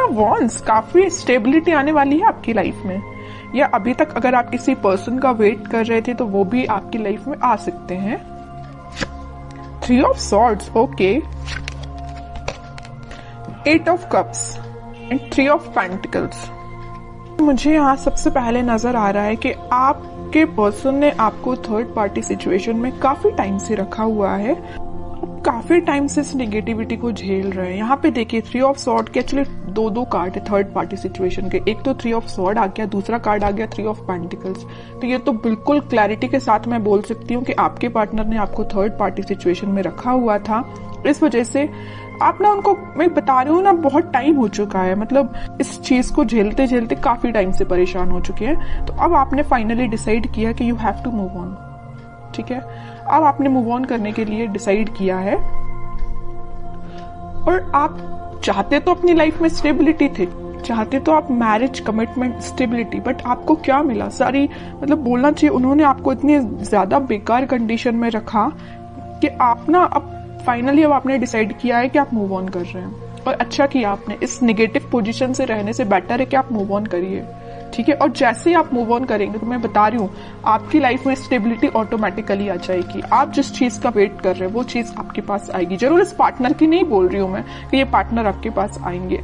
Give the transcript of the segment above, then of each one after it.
Of wands, काफी stability आने वाली है आपकी लाइफ में, या अभी तक अगर आप किसी पर्सन का वेट कर रहे थे तो वो भी आपकी लाइफ में आ सकते हैं। 3 of swords, okay. 8 of cups and 3 of pentacles. मुझे यहाँ सबसे पहले नजर आ रहा है कि आपके पर्सन ने आपको थर्ड पार्टी सिचुएशन में काफी टाइम से रखा हुआ है, काफी टाइम से इस नेगेटिविटी को झेल रहे हैं। यहाँ पे देखिए 3 ऑफ सॉर्ड के एक्चुअली दो कार्ड है थर्ड पार्टी सिचुएशन के, एक तो 3 ऑफ सॉर्ड आ गया, दूसरा कार्ड आ गया 3 ऑफ पेंटिकल्स। तो ये तो बिल्कुल क्लैरिटी के साथ मैं बोल सकती हूँ कि आपके पार्टनर ने आपको थर्ड पार्टी सिचुएशन में रखा हुआ था। इस वजह से आप ना उनको, मैं बता रही हूँ ना, बहुत टाइम हो चुका है, मतलब इस चीज को झेलते झेलते काफी टाइम से परेशान हो चुके हैं। तो अब आपने फाइनली डिसाइड किया कि you have to move on, ठीक है। अब आपने मूव ऑन करने के लिए डिसाइड किया है, और आप चाहते तो अपनी लाइफ में स्टेबिलिटी थे, चाहते तो आप मैरिज, कमिटमेंट, स्टेबिलिटी, बट आपको क्या मिला? सारी, मतलब बोलना चाहिए उन्होंने आपको इतनी ज्यादा बेकार कंडीशन में रखा कि आप ना अब फाइनली अब आपने डिसाइड किया है कि आप मूव ऑन कर रहे हैं, और अच्छा किया आपने। इस नेगेटिव पोजीशन से रहने से बेटर है कि आप मूव ऑन करिए, ठीक है। और जैसे ही आप मूव ऑन करेंगे तो मैं बता रही हूँ आपकी लाइफ में स्टेबिलिटी ऑटोमेटिकली आ जाएगी। आप जिस चीज का वेट कर रहे हैं वो चीज आपके पास आएगी। जरूर इस पार्टनर की नहीं बोल रही हूँ मैं कि ये पार्टनर आपके पास आएंगे,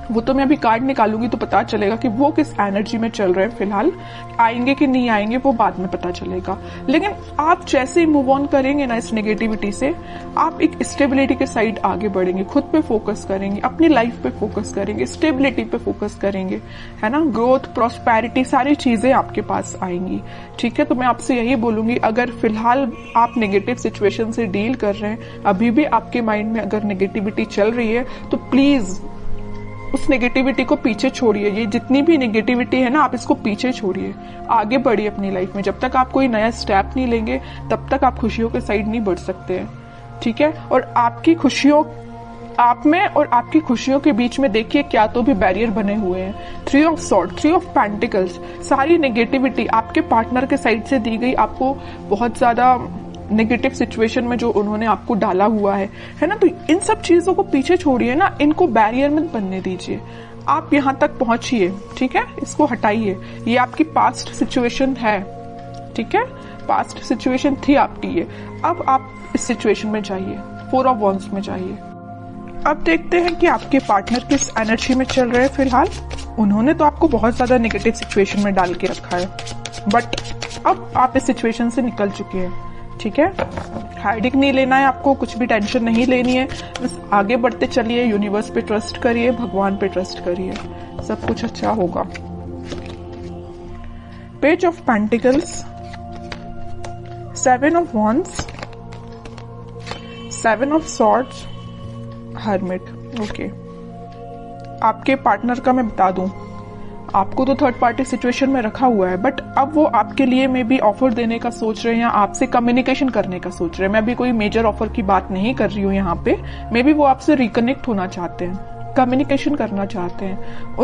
वो तो मैं अभी कार्ड निकालूंगी तो पता चलेगा कि वो किस एनर्जी में चल रहे हैं फिलहाल। आएंगे कि नहीं आएंगे वो बाद में पता चलेगा, लेकिन आप जैसे ही मूव ऑन करेंगे ना इस नेगेटिविटी से, आप एक स्टेबिलिटी के साइड आगे बढ़ेंगे, खुद पे फोकस करेंगे, अपनी लाइफ पे फोकस करेंगे, स्टेबिलिटी पे फोकस करेंगे, है ना। ग्रोथ, प्रॉस्पेरिटी, सारी चीजें आपके पास आएंगी, ठीक है। तो मैं आपसे यही बोलूंगी, अगर फिलहाल आप नेगेटिव सिचुएशन से डील कर रहे हैं, अभी भी आपके माइंड में अगर नेगेटिविटी चल रही है, तो प्लीज उस नेगेटिविटी को पीछे छोड़िए। ये जितनी भी नेगेटिविटी है ना, आप इसको पीछे छोड़िए, आगे बढ़िए अपनी लाइफ में। जब तक आप कोई नया स्टेप नहीं लेंगे तब तक आप खुशियों के साइड नहीं बढ़ सकते हैं, ठीक है। और आपकी खुशियों, आप में और आपकी खुशियों के बीच में देखिए क्या तो भी बैरियर बने हुए हैं। 3 ऑफ सॉर्ड, 3 ऑफ पेंटिकल्स, सारी नेगेटिविटी आपके पार्टनर के साइड से दी गई, आपको बहुत ज्यादा नेगेटिव सिचुएशन में जो उन्होंने आपको डाला हुआ है ना। तो इन सब चीजों को पीछे छोड़िए ना, इनको बैरियर मत बनने दीजिए। आप यहाँ तक पहुंचिए, ठीक है, इसको हटाइए। ये आपकी पास्ट सिचुएशन है, ठीक है, पास्ट सिचुएशन थी आपकी ये। अब आप इस सिचुएशन में जाइए, 4 ऑफ वॉन्ड्स में जाइए। अब देखते हैं कि आपके पार्टनर किस एनर्जी में चल रहे हैं फिलहाल। उन्होंने तो आपको बहुत ज्यादा नेगेटिव सिचुएशन में डाल के रखा है, बट अब आप इस सिचुएशन से निकल चुके हैं, ठीक है। हाइडिंग नहीं लेना है आपको, कुछ भी टेंशन नहीं लेनी है, बस आगे बढ़ते चलिए, यूनिवर्स पे ट्रस्ट करिए, भगवान पे ट्रस्ट करिए, सब कुछ अच्छा होगा। Page of pentacles, 7 of wands, 7 of swords, hermit, okay. आपके पार्टनर का मैं बता दूं, आपको तो थर्ड पार्टी सिचुएशन में रखा हुआ है, बट अब वो आपके लिए मे बी ऑफर देने का सोच रहे हैं या आपसे कम्युनिकेशन करने का सोच रहे हैं। मैं अभी कोई मेजर ऑफर की बात नहीं कर रही हूँ यहाँ पे। मे बी वो आपसे रिकनेक्ट होना चाहते हैं, कम्युनिकेशन करना चाहते हैं।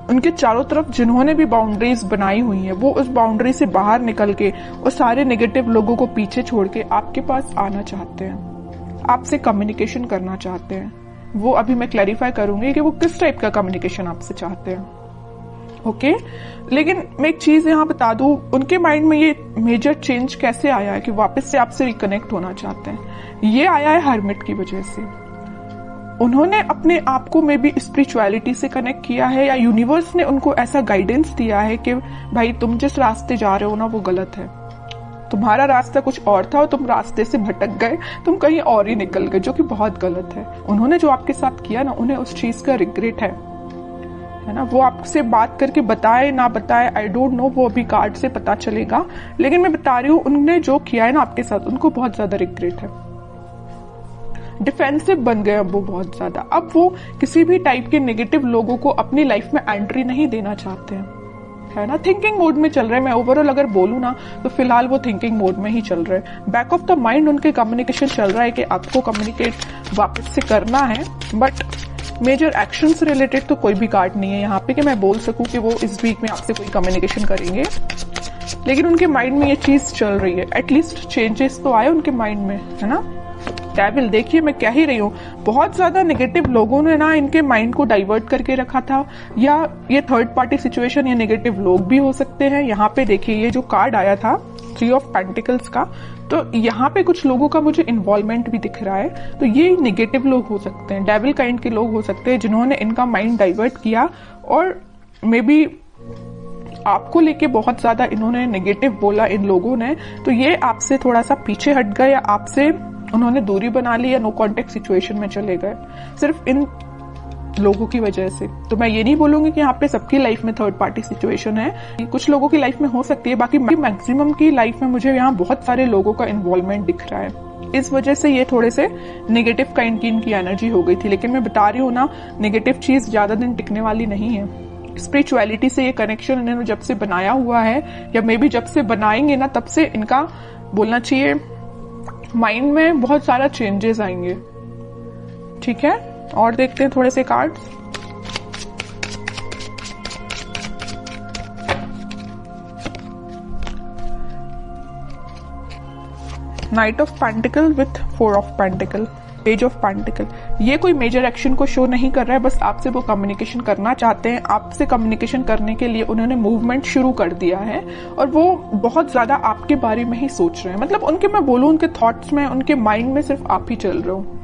उनके चारों तरफ जिन्होंने भी बाउंड्रीज बनाई हुई हैं, वो उस बाउंड्री से बाहर निकल के उस सारे नेगेटिव लोगों को पीछे छोड़ के आपके पास आना चाहते हैं, आपसे कम्युनिकेशन करना चाहते हैं। वो अभी मैं क्लैरिफाई करूंगी कि वो किस टाइप का कम्युनिकेशन आपसे चाहते हैं, ओके। लेकिन मैं एक चीज यहाँ बता दूं, उनके माइंड में ये मेजर चेंज कैसे आया है कि वापस से आपसे रिकनेक्ट होना चाहते हैं। ये आया है हर्मिट की वजह से। उन्होंने अपने आप को मे बी स्पिरिचुअलिटी से कनेक्ट किया है, या यूनिवर्स ने उनको ऐसा गाइडेंस दिया है कि भाई तुम जिस रास्ते जा रहे हो ना वो गलत है, तुम्हारा रास्ता कुछ और था और तुम रास्ते से भटक गए, तुम कहीं और ही निकल गए, जो कि बहुत गलत है। उन्होंने जो आपके साथ किया ना, उन्हें उस चीज का रिग्रेट है ना। वो आपसे बात करके बताए ना बताए, आई डोंट नो, वो अभी कार्ड से पता चलेगा। लेकिन मैं बता रही हूँ, उन्होंने जो किया है ना आपके साथ, उनको बहुत ज्यादा रिग्रेट है। डिफेंसिव बन गए अब वो बहुत ज्यादा। अब वो किसी भी टाइप के नेगेटिव लोगों को अपनी लाइफ में एंट्री नहीं देना चाहते हैं, है ना। थिंकिंग मोड में चल रहे हैं। मैं ओवरऑल अगर बोलूं ना तो फिलहाल वो थिंकिंग मोड में ही चल रहे हैं। बैक ऑफ द माइंड उनके कम्युनिकेशन चल रहा है कि आपको कम्युनिकेट वापस से करना है, बट मेजर एक्शन से रिलेटेड तो कोई भी कार्ड नहीं है यहाँ पे कि मैं बोल सकूं कि वो इस वीक में आपसे कोई कम्युनिकेशन करेंगे। लेकिन उनके माइंड में ये चीज चल रही है, एटलीस्ट चेंजेस तो आए उनके माइंड में, है ना। डेविल, देखिए मैं कह ही रही हूँ, बहुत ज्यादा नेगेटिव लोगों ने ना इनके माइंड को डाइवर्ट करके रखा था, या ये थर्ड पार्टी सिचुएशन या नेगेटिव लोग भी हो सकते हैं। यहाँ पे देखिए ये जो कार्ड आया था 3 ऑफ पेंटिकल्स का, तो यहाँ पे कुछ लोगों का मुझे इन्वॉल्वमेंट भी दिख रहा है, तो ये नेगेटिव लोग हो सकते हैं, डेविल काइंड के लोग हो सकते हैं जिन्होंने इनका माइंड डाइवर्ट किया, और मे बी आपको लेके बहुत ज्यादा इन्होंने नेगेटिव बोला इन लोगों ने, तो ये आपसे थोड़ा सा पीछे हट गए, या आपसे उन्होंने दूरी बना ली, या नो कॉन्टेक्ट सिचुएशन में चले गए सिर्फ इन लोगों की वजह से। तो मैं ये नहीं बोलूंगी कि यहाँ पे सबकी लाइफ में थर्ड पार्टी सिचुएशन है, कुछ लोगों की लाइफ में हो सकती है, बाकी मैक्सिमम की लाइफ में मुझे यहाँ बहुत सारे लोगों का इन्वॉल्वमेंट दिख रहा है। इस वजह से ये थोड़े से नेगेटिव काइंड की इनकी एनर्जी हो गई थी, लेकिन मैं बता रही हूँ ना, नेगेटिव चीज ज्यादा दिन टिकने वाली नहीं है। स्पिरिचुअलिटी से ये कनेक्शन इन्होंने जब से बनाया हुआ है, या मे बी जब से बनाएंगे ना, तब से इनका बोलना चाहिए माइंड में बहुत सारा चेंजेस आएंगे। ठीक है, और देखते हैं थोड़े से cards. Night of pentacle with 4 of pentacle, page of pentacle. ये कोई मेजर एक्शन को शो नहीं कर रहा है, बस आपसे वो कम्युनिकेशन करना चाहते हैं। आपसे कम्युनिकेशन करने के लिए उन्होंने मूवमेंट शुरू कर दिया है, और वो बहुत ज्यादा आपके बारे में ही सोच रहे हैं। मतलब उनके, मैं बोलूं, उनके थॉट्स में, उनके माइंड में सिर्फ आप ही चल रहे हो,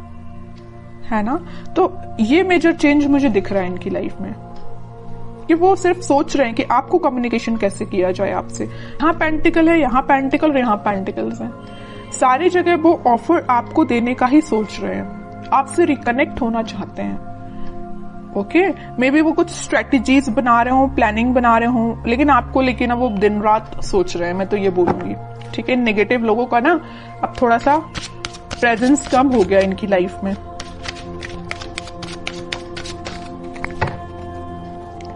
है ना। तो ये मेजर चेंज मुझे दिख रहा है इनकी लाइफ में, कि वो सिर्फ सोच रहे हैं कि आपको कम्युनिकेशन कैसे किया जाए आपसे। यहाँ पेंटिकल है, यहाँ पेंटिकल और यहाँ पेंटिकल्स है, सारी जगह वो ऑफर आपको देने का ही सोच रहे हैं, आपसे रिकनेक्ट होना चाहते हैं। ओके, मे बी वो कुछ स्ट्रेटेजीज बना रहे हो, प्लानिंग बना रहे हो, लेकिन आपको लेके ना वो दिन रात सोच रहे हैं, मैं तो ये बोलूंगी। ठीक है, नेगेटिव लोगों का ना अब थोड़ा सा प्रेजेंस कम हो गया इनकी लाइफ में।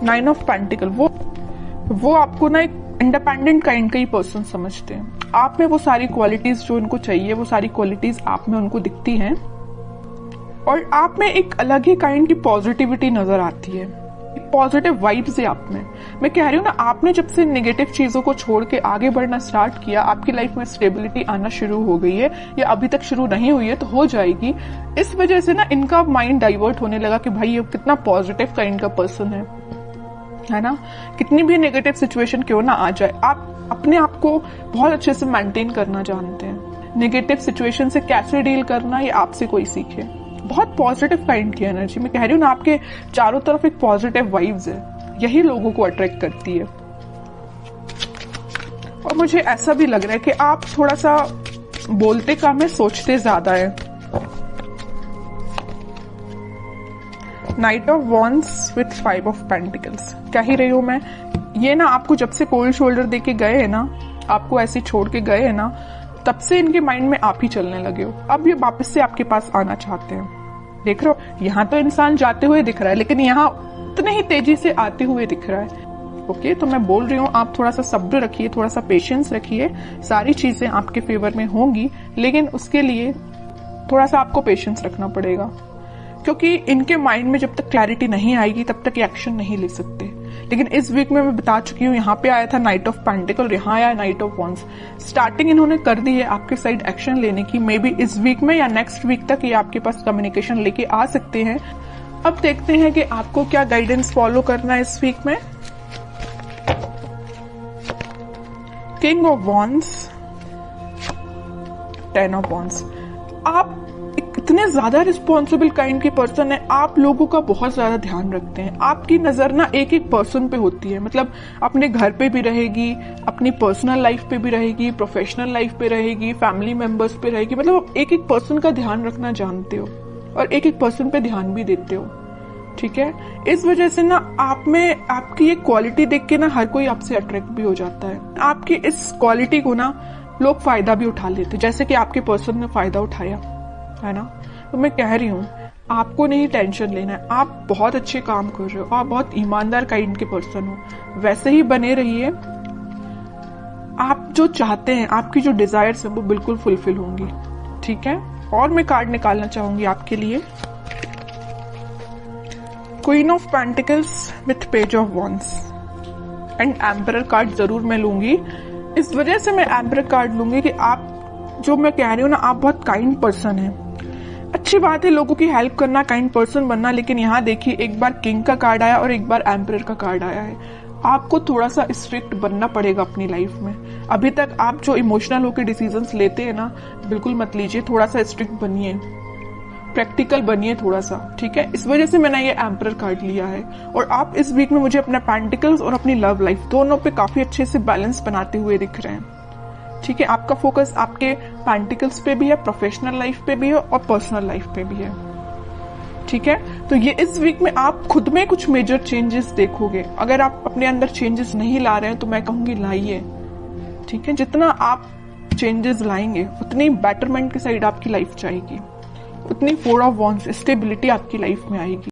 9 ऑफ पेंटिकल, वो आपको ना एक इंडिपेंडेंट काइंड का ही पर्सन समझते हैं। आप में वो सारी क्वालिटीज जो उनको चाहिए, वो सारी क्वालिटीज आप में उनको दिखती हैं, और आप में एक अलग ही काइंड की पॉजिटिविटी नजर आती है, पॉजिटिव वाइब्स है आप में। मैं कह रही हूँ ना, आपने जब से नेगेटिव चीजों को छोड़ के आगे बढ़ना स्टार्ट किया, आपकी लाइफ में स्टेबिलिटी आना शुरू हो गई है, या अभी तक शुरू नहीं हुई है तो हो जाएगी। इस वजह से ना इनका माइंड डाइवर्ट होने लगा कि भाई ये कितना पॉजिटिव काइंड का पर्सन है ना। कितनी भी नेगेटिव सिचुएशन क्यों ना आ जाए, आप अपने आप को बहुत अच्छे से मेंटेन करना जानते हैं। नेगेटिव सिचुएशन से कैसे डील करना, ये आपसे कोई सीखे। बहुत पॉजिटिव काइंड की एनर्जी, मैं कह रही हूँ ना, आपके चारों तरफ एक पॉजिटिव वाइब्स है, यही लोगों को अट्रैक्ट करती है। और मुझे ऐसा भी लग रहा है कि आप थोड़ा सा बोलते कम है, सोचते ज्यादा है। Night of wands with 5 of pentacles, कह ही रही हूं मैं, ये ना आपको जब से कोल्ड शोल्डर दे के गए हैं ना, आपको ऐसे छोड़ के गए हैं ना, तब से इनके माइंड में आप ही चलने लगे हो। अब ये वापस से आपके पास आना चाहते हैं। देख रहे हो, यहाँ तो इंसान जाते हुए दिख रहा है, लेकिन यहाँ उतने ही तेजी से आते हुए दिख रहा है। ओके, तो मैं बोल रही हूँ, आप थोड़ा सा सब्र रखिए, थोड़ा सा पेशेंस रखिए, सारी चीजें आपके फेवर में होंगी, लेकिन उसके लिए थोड़ा सा आपको पेशेंस रखना पड़ेगा, क्योंकि इनके माइंड में जब तक क्लैरिटी नहीं आएगी तब तक एक्शन नहीं ले सकते। लेकिन इस वीक में मैं बता चुकी हूँ, यहाँ पे आया था नाइट ऑफ पेंटिकल, यहाँ आया नाइट ऑफ वॉन्ड्स। स्टार्टिंग इन्होंने कर दी है आपके साइड एक्शन लेने की, मे बी इस वीक में या नेक्स्ट वीक तक ये आपके पास कम्युनिकेशन लेके आ सकते हैं। अब देखते हैं कि आपको क्या गाइडेंस फॉलो करना है इस वीक में। King of wands, 10 of wands. आप इतने ज्यादा रिस्पॉन्सिबल काइंड के पर्सन है, आप लोगों का बहुत ज्यादा ध्यान रखते हैं। आपकी नजर ना एक एक पर्सन पे होती है, मतलब अपने घर पे भी रहेगी, अपनी पर्सनल लाइफ पे भी रहेगी, प्रोफेशनल लाइफ पे रहेगी, फैमिली मेंबर्स पे रहेगी। मतलब आप एक एक पर्सन का ध्यान रखना जानते हो, और एक एक पर्सन पे ध्यान भी देते हो। ठीक है, इस वजह से ना आप में आपकी ये क्वालिटी देख के ना हर कोई आपसे अट्रैक्ट भी हो जाता है। आपकी इस क्वालिटी को ना लोग फायदा भी उठा लेते, जैसे कि आपके पर्सन ने फायदा उठाया है ना। तो मैं कह रही हूँ, आपको नहीं टेंशन लेना है, आप बहुत अच्छे काम कर रहे हो, आप बहुत ईमानदार काइंड के पर्सन हो, वैसे ही बने रहिए। आप जो चाहते हैं, आपकी जो डिजायर्स है वो बिल्कुल फुलफिल होंगी। ठीक है, और मैं कार्ड निकालना चाहूंगी आपके लिए, queen of pentacles with page of wands and emperor card जरूर मैं लूंगी। इस वजह से मैं एम्परर कार्ड लूंगी कि आप, जो मैं कह रही हूँ ना, आप बहुत काइंड पर्सन है, अच्छी बात है लोगों की हेल्प करना, काइंड पर्सन बनना, लेकिन यहाँ देखिए एक बार किंग का कार्ड आया और एक बार एम्परर का कार्ड आया है। आपको थोड़ा सा स्ट्रिक्ट बनना पड़ेगा अपनी लाइफ में। अभी तक आप जो इमोशनल होकर डिसीजंस लेते हैं ना, बिल्कुल मत लीजिए, थोड़ा सा स्ट्रिक्ट बनिए, प्रैक्टिकल बनिए थोड़ा सा, ठीक है। इस वजह से मैंने ये एम्परर कार्ड लिया है। और आप इस वीक में मुझे अपने पेंटिकल्स और अपनी लव लाइफ दोनों पे काफी अच्छे से बैलेंस बनाते हुए दिख रहे हैं, ठीक है। आपका फोकस आपके पेंटिकल्स पे भी है, प्रोफेशनल लाइफ पे भी है और पर्सनल लाइफ पे भी है, ठीक है। तो ये इस वीक में आप खुद में कुछ मेजर चेंजेस देखोगे। अगर आप अपने अंदर चेंजेस नहीं ला रहे हैं तो मैं कहूंगी लाइए, ठीक है। जितना आप चेंजेस लाएंगे उतनी बेटरमेंट की साइड आपकी लाइफ जाएगी, उतनी 4 ऑफ वॉन्ड्स स्टेबिलिटी आपकी लाइफ में आएगी।